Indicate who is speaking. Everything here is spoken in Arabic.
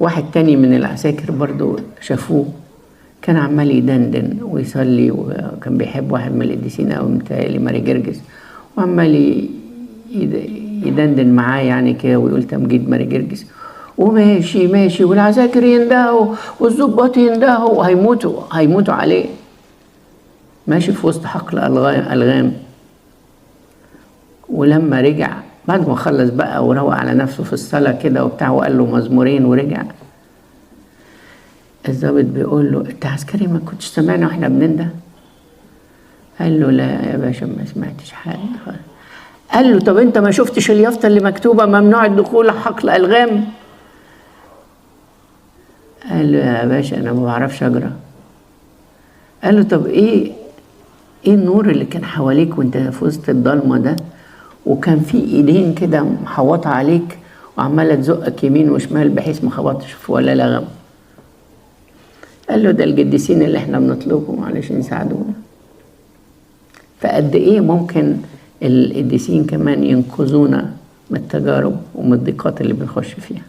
Speaker 1: واحد تاني من العساكر برضو شافوه كان عمال يدندن ويصلي، وكان بيحب واحد من القديسين أوي متهيألي ماري جرجس، وعمال يدندن معاه يعني كده ويقول تمجيد ماري جرجس، وماشي ماشي والعساكر يندهوا والظباط يندهوا وهيموتوا عليه، ماشي في وسط حقل ألغام. ولما رجع بعد ما خلص بقى وروق على نفسه في الصلاة كده وبتاع وقال له مزمورين ورجع، الضابط بيقول له انت عسكري ما كنتش سامعنا واحنا بننده؟ قال له لا يا باشا ما سمعتش حاجة. قال له طب انت ما شفتش اليافطة اللي مكتوبة ممنوع الدخول حقل ألغام؟ قال له يا باشا انا ما بعرفش اقرا. قال له طب ايه النور اللي كان حواليك وانت في وسط الضلمه ده، وكان في ايدين كده محوطه عليك وعماله تزقك يمين وشمال بحيث ما خبطش في ولا لغم؟ قال له ده القديسين اللي احنا بنطلبهم علشان يساعدونا. فقد ايه ممكن القديسين كمان ينقذونا من التجارب ومن الضيقات اللي بنخش فيها.